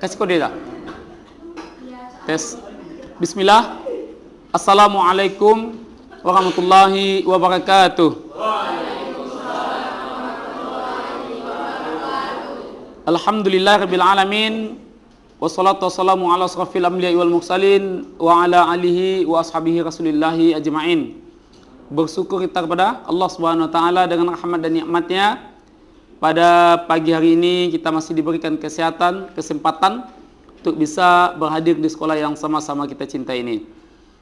Kasih kode dah. Tes. Bismillah. Assalamualaikum warahmatullahi wabarakatuh. Alhamdulillahirabbil alamin. Wassalatu wassalamu ala asrafil anbiya'i wal mursalin wa ala alihi wa ashabihi rasulillahi ajma'in. Bersyukur kita kepada Allah Subhanahu wa taala dengan rahmat dan nikmat-Nya. Pada pagi hari ini kita masih diberikan kesempatan untuk bisa berhadir di sekolah yang sama-sama kita cintai ini.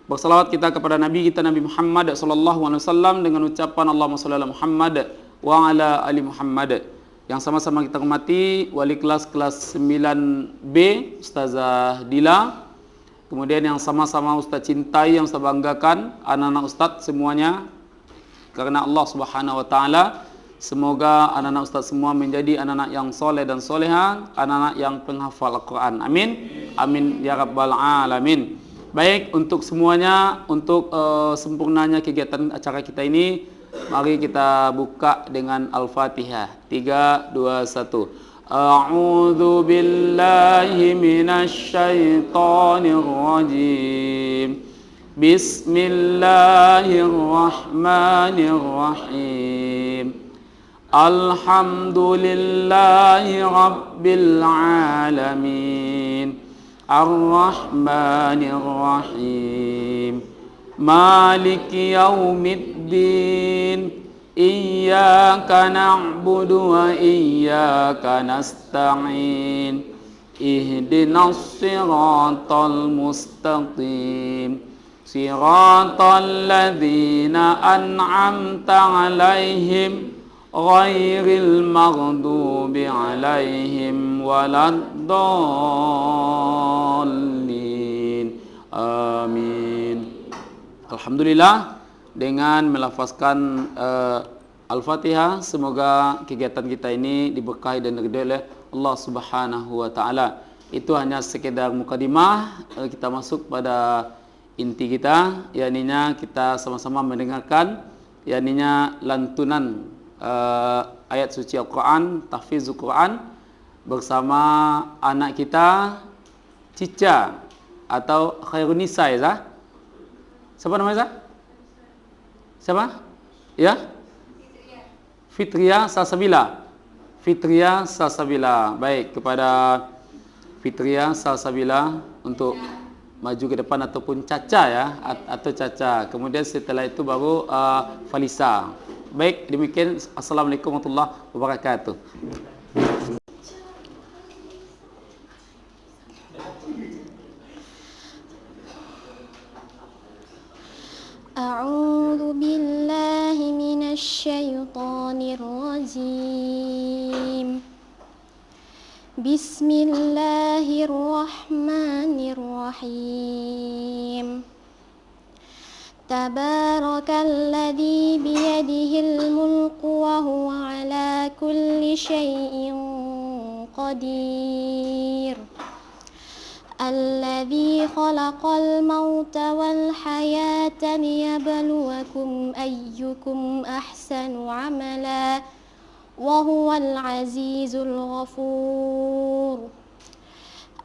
Bersalawat kita kepada Nabi kita Nabi Muhammad sallallahu alaihi wasallam dengan ucapan Allahumma shalli ala Muhammad wa ala ali Muhammad. Yang sama-sama kita hormati wali kelas 9B Ustazah Dila. Kemudian yang sama-sama Ustaz cintai, yang Ustaz banggakan, anak-anak Ustaz semuanya. Karena Allah Subhanahu wa taala, semoga anak-anak Ustaz semua menjadi anak-anak yang soleh dan soleha, anak-anak yang penghafal Al-Quran. Amin. Amin ya rabbal alamin. Baik, untuk semuanya, untuk sempurnanya kegiatan acara kita ini, mari kita buka dengan Al-Fatihah. 3, 2, 1. A'udzu billahi minasy syaithanir rajim. Bismillahirrahmanirrahim. Alhamdulillahi rabbil alamin. Ar-Rahmanir-Rahim. Maliki yaumiddin. Iyyaka na'budu wa iyyaka nasta'in. Ihdinas siratal mustaqim. Siratal ladzina an'amta 'alaihim ghairil maghdubi 'alaihim waladdallin. Amin. Alhamdulillah, dengan melafazkan Al-Fatihah, semoga kegiatan kita ini diberkahi dan diridhai oleh Allah Subhanahu wa taala. Itu hanya sekedar mukadimah, kita masuk pada inti kita, yakninya kita sama-sama mendengarkan yakninya lantunan ayat suci Al-Quran, tahfizul Quran bersama anak kita Cica atau Khairunisa ya. Siapa namanya? Siapa? Ya? Fitria Salsabila. Fitria Salsabila. Baik, kepada Fitria Salsabila untuk maju ke depan ataupun Caca ya, atau Caca. Kemudian setelah itu baru Falisa. Baik, demikian. Assalamualaikum warahmatullahi wabarakatuh. A'udzu billahi minasy syaithanir rajim. Bismillahirrahmanirrahim. Tabarakalladzi biyadihil mulku wa huwa ala kulli syai'in qadir. Alladzi khalaqal mauta wal hayata liyabluwakum ayyukum ahsanu amala wa huwal azizul ghafur.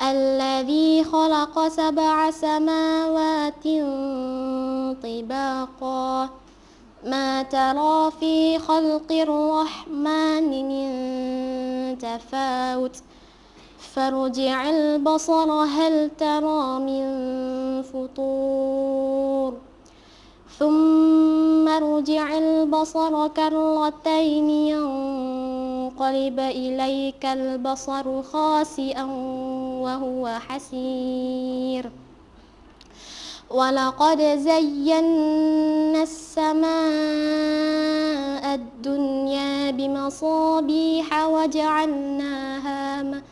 Alladzi khalaqa sab'a samawatin tibaqa ma tara fi khalqir rahmani min tafawut farji'il basara hal tara min futur thumma rji'il basara karrataini yanqalib ilaykal basaru khasi'an wa huwa hasir. Walaqad zayyana as-samaa'a ad-dunya bimasabiha wa ja'alnaha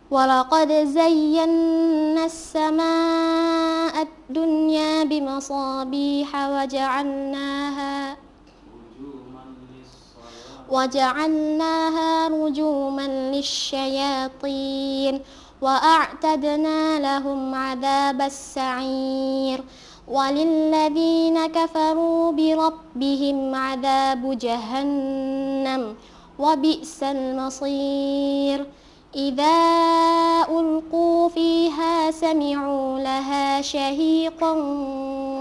ولقد زينا السماء الدنيا بمصابيح وجعلناها رجوما للشياطين وأعتدنا لهم عذاب السعير وللذين كفروا بربهم عذاب جهنم وبئس المصير إذا ألقوا فيها سمعوا لها شهيقا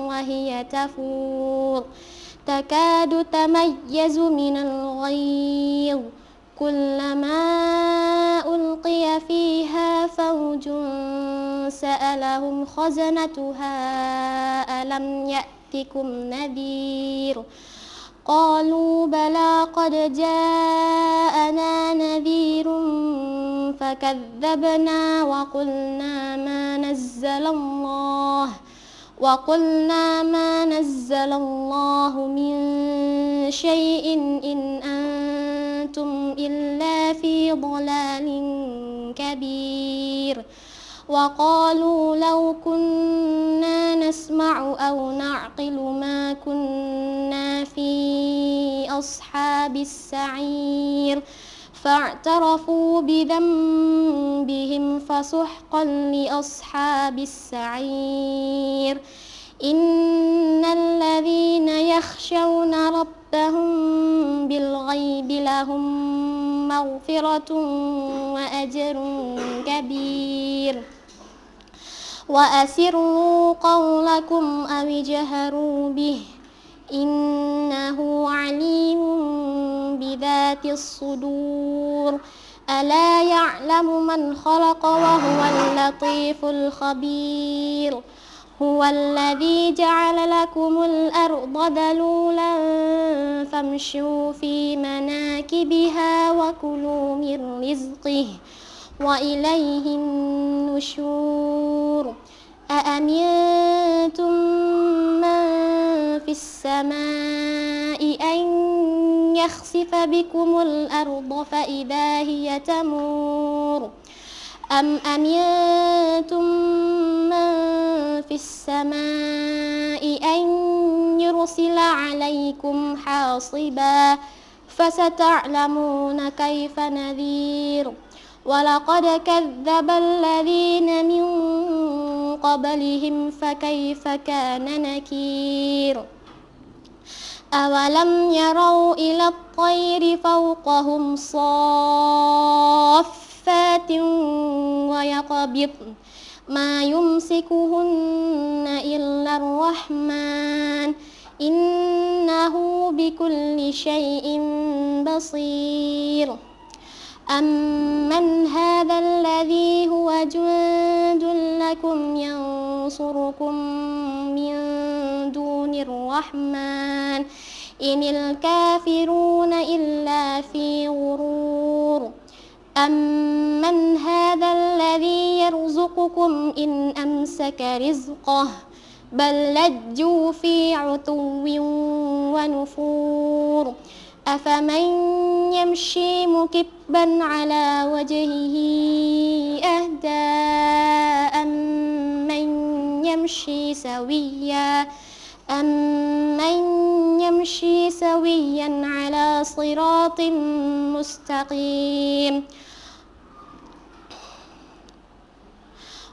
وهي تفور تكاد تميز من الغيظ كلما ألقي فيها فوج سألهم خزنتها ألم يأتكم نذير قالوا بلى قد جاءنا نذير فكذبنا وقلنا ما نزل الله من شيء إن أنتم إلا في ضلال كبير وقالوا لو كنا نسمع أو نعقل ما كنا في أصحاب السعير فاعترفوا بذنبهم فسحقا لأصحاب السعير إن الذين يخشون ربهم بالغيب لهم مغفرة وأجر كبير وأسروا قولكم أو اجهروا به إنه عليم بذات الصدور ألا يعلم من خلق وهو اللطيف الخبير هو الذي جعل لكم الأرض ذلولا فامشوا في مناكبها وكلوا من رزقه وإليه النشور أأمنتم من في السماء أن يخسف بكم الأرض فإذا هي تمور أم أمنتم من في السماء أن يرسل عليكم حاصبا فستعلمون كيف نذير ولقد كذب الذين من قبلهم فكيف كان نكير أولم يروا إلى الطير فوقهم صافات ويقبضن ما يمسكهن إلا الرحمن إنه بكل شيء بصير أمن هذا الذي هو جند لكم ينصركم من دون الرحمن إن الكافرون إلا في غرور أمن هذا الذي يرزقكم إن أمسك رزقه بل لجوا في عتو ونفور أفمن يمشي مكبا على وجهه أهدى أمن يمشي سويا على صراط مستقيم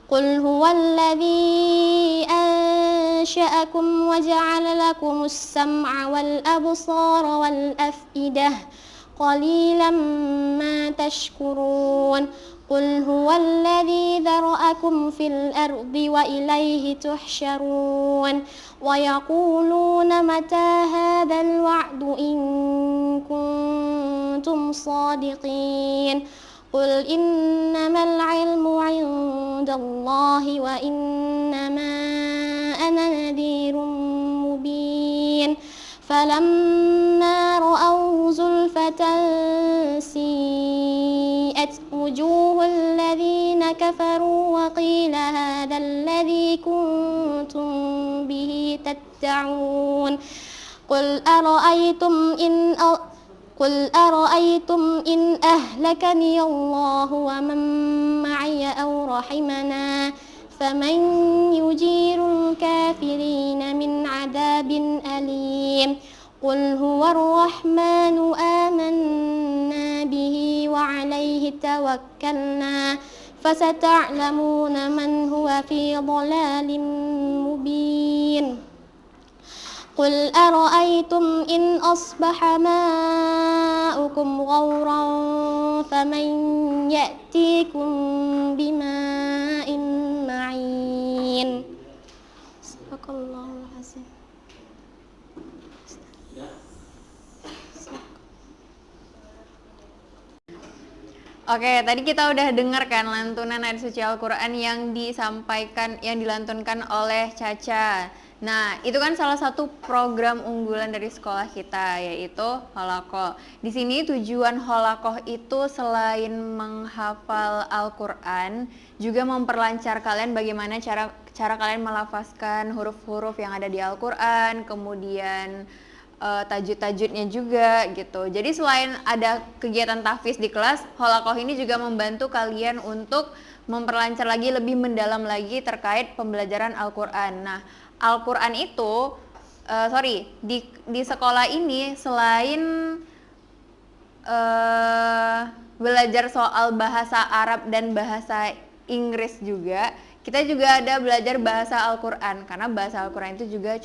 قل هو الذي أنشأكم وجعل لكم السمع والأبصار والأفئدة قليلا ما تشكرون قل هو الذي ذرأكم في الأرض وإليه تحشرون ويقولون متى هذا الوعد إن كنتم صادقين قل إنما العلم عند الله وإنما أنا نذير مبين فلما رأوه زلفة سيئت وجوه الذين كفروا وقيل هذا الذي كنتم به تدعون قل أرأيتم إن أهلكني الله ومن معي أو رحمنا فمن يجير الكافرين من عذاب أليم قل هو الرحمن آمنا به وعليه توكلنا فستعلمون من هو في ضلال مبين قل أرأيتم إن أصبح ماؤكم غورا فمن يأتيكم بماء معين. صدق الله العظيم. Oke, tadi kita udah dengarkan lantunan ayat suci Al-Quran yang disampaikan, yang dilantunkan oleh Caca. Nah, itu kan salah satu program unggulan dari sekolah kita, yaitu Holakoh. Di sini tujuan Holakoh itu selain menghafal Al-Quran, juga memperlancar kalian bagaimana cara kalian melafazkan huruf-huruf yang ada di Al-Quran, kemudian tajud-tajudnya juga gitu. Jadi selain ada kegiatan tahfiz di kelas, Holakoh ini juga membantu kalian untuk memperlancar lagi, lebih mendalam lagi terkait pembelajaran Al-Quran. Nah, Al-Quran itu, di sekolah ini selain belajar soal bahasa Arab dan bahasa Inggris juga, kita juga ada belajar bahasa Al-Quran, karena bahasa Al-Quran itu juga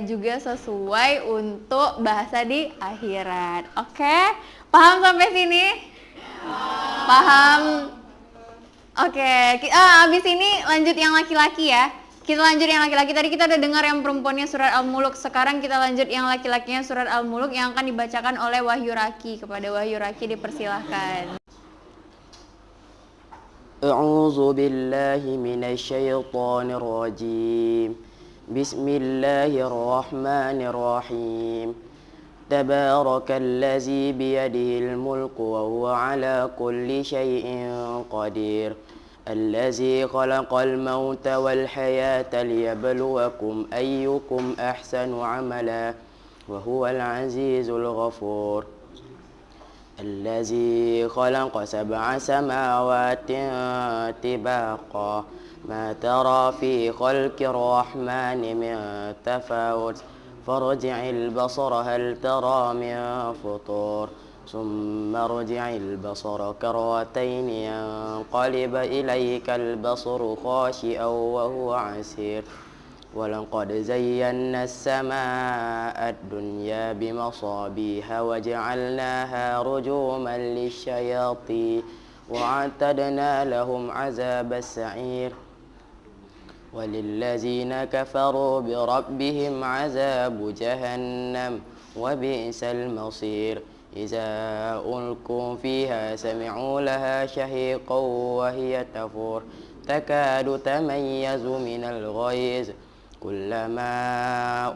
juga sesuai untuk bahasa di akhirat. Oke? Paham sampai sini? Paham? Oke, abis ini lanjut yang laki-laki ya. Kita lanjut yang laki-laki. Tadi kita udah dengar yang perempuannya surat Al-Muluk. Sekarang kita lanjut yang laki-lakinya surat Al-Muluk yang akan dibacakan oleh Wahyu Raki. Kepada Wahyu Raki dipersilahkan. A'udzu billahi minasyaitonir rajim. Bismillahirrahmanirrahim. Tabarakalladzi biyadihil mulku wa huwa ala kulli syai'in qadir. Allazi khalaqal mauta wal hayata liyabluwakum ayyukum ahsanu amala wa huwal azizul ghafur. Allazi khalaqa sab'a samawati tibaqa ma tara fi khalqir rahmani min tafawut farji'il basara hal tara min futur summa rji'il basara karratayn yanqalib ilayka al-basaru khashi'an wa huwa 'asir ولقد زينا السماء الدنيا بمصابيح وجعلناها رجوما للشياطين وأعتدنا لهم عذاب السعير وللذين كفروا بربهم عذاب جهنم وبئس المصير إذا ألقوا فيها سمعوا لها شهيقا وهي تفور تكاد تميز من الغيظ كلما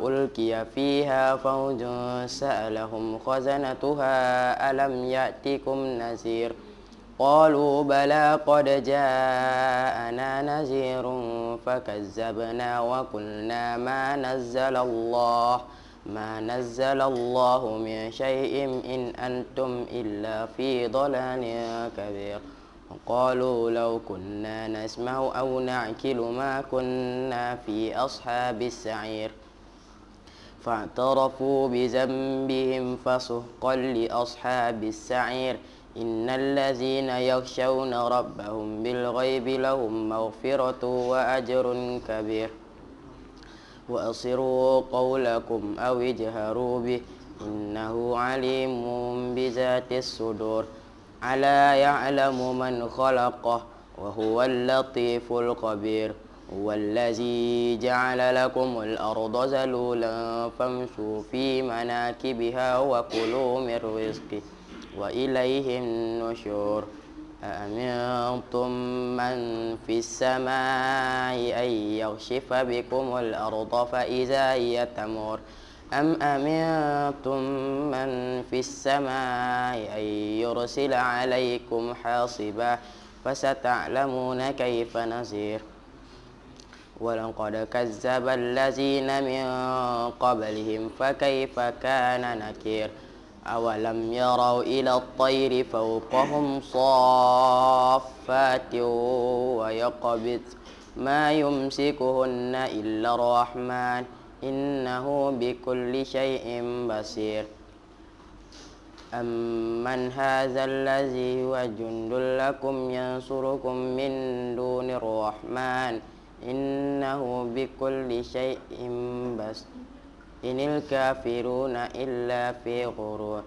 ألقي فيها فوج سألهم خزنتها ألم يأتكم نذير قالوا بلى قد جاءنا نذير فكذبنا وقلنا ما نزل الله من شيء إن أنتم إلا في ضلال كبير قالوا لو كنا نسمع أو نعقل ما كنا في أصحاب السعير فاعترفوا بذنبهم فسحقا لأصحاب السعير إن الذين يخشون ربهم بالغيب لهم مغفرة وأجر كبير وأسروا قولكم أو اجهروا به إنه عليم بذات الصدور ألا يعلم من خلقه وهو اللطيف الخبير هو الذي جعل لكم الأرض ذلولا فامشوا في مناكبها وكلوا من رزقه وإليه النشور أأمنتم من في السماء أن يخسف بكم الأرض فإذا هي تمور أم أمنتم من في السماء أن يرسل عليكم حاصبا فستعلمون كيف نذير ولقد كذب الذين من قبلهم فكيف كان نكير أولم يروا إلى الطير فوقهم صافات ويقبض ما يمسكهن إلا الرحمن إنه بكل شيء بصير أمن هذا الذي هو جند لكم ينصركم من دون الرحمن إنه بكل شيء بصير inil kafiruna illa fi ghurur.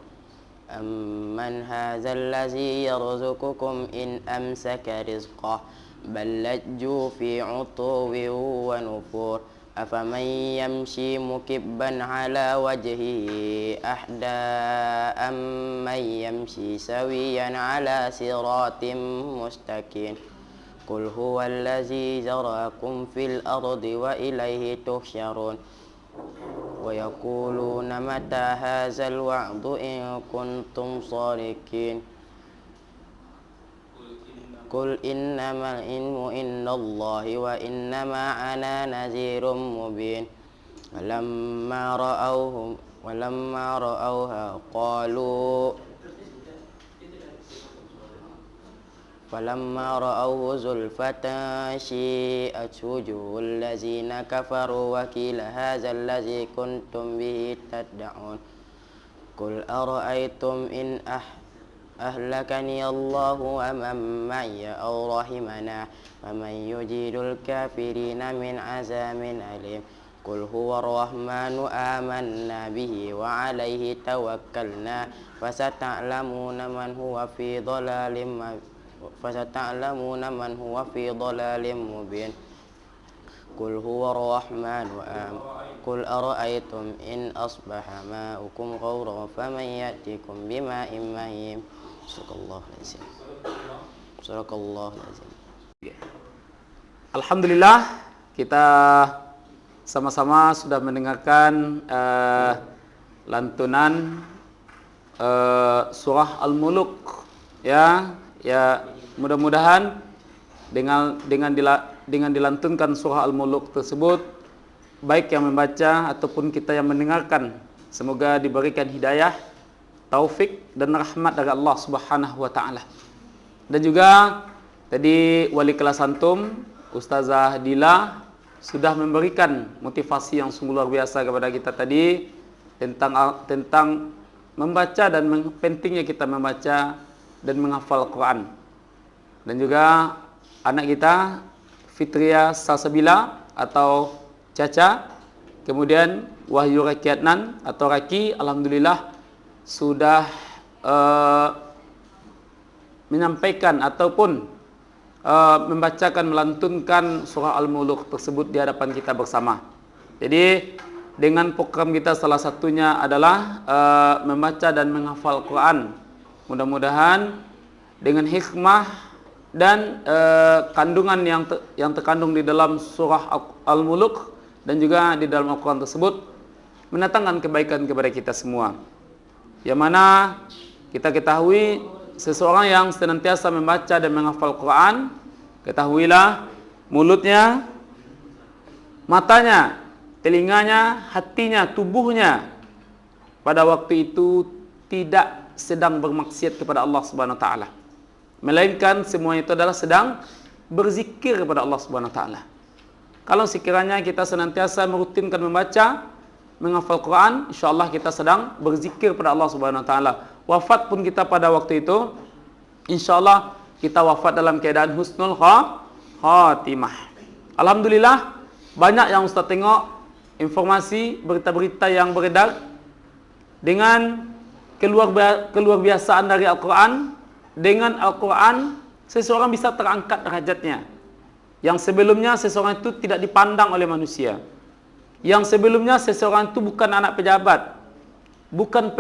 Amman hadzal ladzi yarzuqukum in amsaka rizqah bal lajju fi 'utuwin wa nufur. Afaman yamshi mukibban ala wajhihi ahda amman yamshi sawiyan ala siratim mustaqim. Qul huwal ladzi zaraakum fil ardi wa ilaihi tuhsyarun. Wa yaquluna mata hadzal wa'du in kuntum shadiqin. Qul innamal ilmu indallahi wa innama ana nadhirum mubin. Walamma ra'awha qalu falamma ra'awhu zulfatan syi'at wujuhul ladzina kafaru wa qila hadzal ladzi kuntum bihi tad'un. Qul ara'aytum in ahlakani Allahu wa man ma'ya aw rahimana faman yujidul kafirina min azamin alim. Qul huwa ar-rahmanu amanna bihi wa alayhi tawakkalna fasata'lamuna man huwa fi dhalalin mubin. Qul huwa ar-rahmanu Qul ara'aytum in asbaha ma'ukum ghawran faman ya'tikum bima'in ma'in. Sadaqallahu lazim. Alhamdulillah, kita sama-sama sudah mendengarkan lantunan surah Al-Muluk, ya mudah-mudahan dengan dilantunkan surah Al-Muluk tersebut, baik yang membaca ataupun kita yang mendengarkan, semoga diberikan hidayah, taufik dan rahmat dari Allah Subhanahu wa taala. Dan juga tadi wali kelas antum Ustazah Dila sudah memberikan motivasi yang sungguh luar biasa kepada kita tadi tentang membaca dan pentingnya kita membaca dan menghafal Quran. Dan juga anak kita Fitria Salsabila atau Caca, kemudian Wahyu Rakiatnan atau Raki, alhamdulillah sudah menyampaikan ataupun membacakan, melantunkan surah Al-Muluk tersebut di hadapan kita bersama. Jadi dengan program kita salah satunya adalah membaca dan menghafal Quran. Mudah-mudahan dengan hikmah dan kandungan yang terkandung di dalam surah Al-Muluk dan juga di dalam Al-Quran tersebut mendatangkan kebaikan kepada kita semua. Yang mana kita ketahui seseorang yang senantiasa membaca dan menghafal Quran, ketahuilah mulutnya, matanya, telinganya, hatinya, tubuhnya pada waktu itu tidak sedang bermaksiat kepada Allah Subhanahu wa taala, melainkan semuanya itu adalah sedang berzikir kepada Allah Subhanahu wa taala. Kalau sekiranya kita senantiasa merutinkan membaca, menghafal Quran, insyaallah kita sedang berzikir kepada Allah Subhanahu wa taala. Wafat pun kita pada waktu itu, insyaallah kita wafat dalam keadaan husnul khatimah. Alhamdulillah, banyak yang Ustaz tengok informasi, berita-berita yang beredar dengan keluar biasaan dari Al-Quran. Dengan Al-Quran seseorang bisa terangkat derajatnya, yang sebelumnya seseorang itu tidak dipandang oleh manusia. Yang sebelumnya seseorang itu bukan anak pejabat, bukan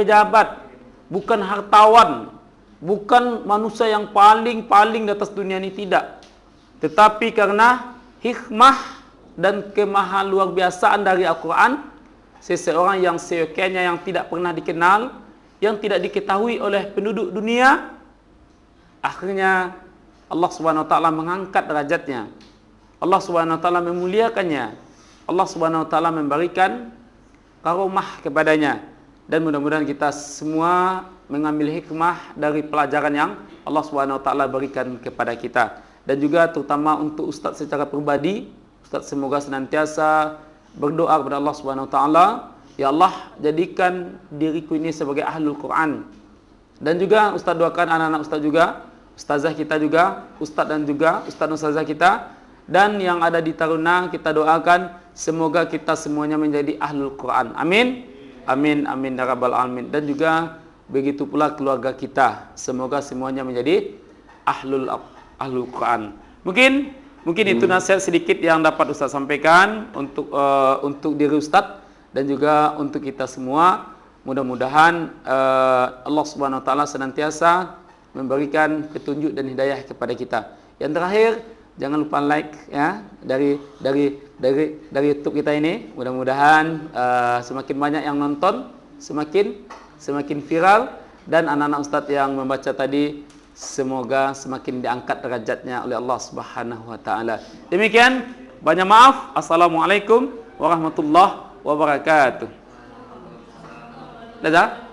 hartawan, bukan manusia yang paling di atas dunia ini, tidak. Tetapi karena hikmah dan kemaha luar biasaan dari Al-Quran, seseorang yang seyokianya yang tidak pernah dikenal, yang tidak diketahui oleh penduduk dunia, akhirnya Allah Subhanahu wa taala mengangkat derajatnya. Allah Subhanahu wa taala memuliakannya. Allah Subhanahu wa taala memberikan karomah kepadanya. Dan mudah-mudahan kita semua mengambil hikmah dari pelajaran yang Allah Subhanahu wa taala berikan kepada kita. Dan juga terutama untuk Ustaz secara pribadi, Ustaz semoga senantiasa berdoa kepada Allah Subhanahu wa taala, ya Allah, jadikan diriku ini sebagai ahlul Quran. Dan juga Ustaz doakan anak-anak Ustaz juga, ustazah kita juga, Ustaz dan juga Ustaz ustazah kita, dan yang ada di Taruna kita doakan semoga kita semuanya menjadi ahlul Quran. Amin. Amin amin ya rabbal alamin. Dan juga begitu pula keluarga kita, semoga semuanya menjadi ahlul Quran. Mungkin itu nasihat sedikit yang dapat Ustaz sampaikan untuk diri Ustaz dan juga untuk kita semua. Mudah-mudahan Allah Subhanahu wa taala senantiasa memberikan petunjuk dan hidayah kepada kita. Yang terakhir, jangan lupa like ya dari YouTube kita ini. Mudah-mudahan semakin banyak yang nonton, semakin viral, dan anak-anak Ustaz yang membaca tadi semoga semakin diangkat derajatnya oleh Allah Subhanahu wa taala. Demikian, banyak maaf. Assalamualaikum warahmatullahi wabarakatuh. Dadah.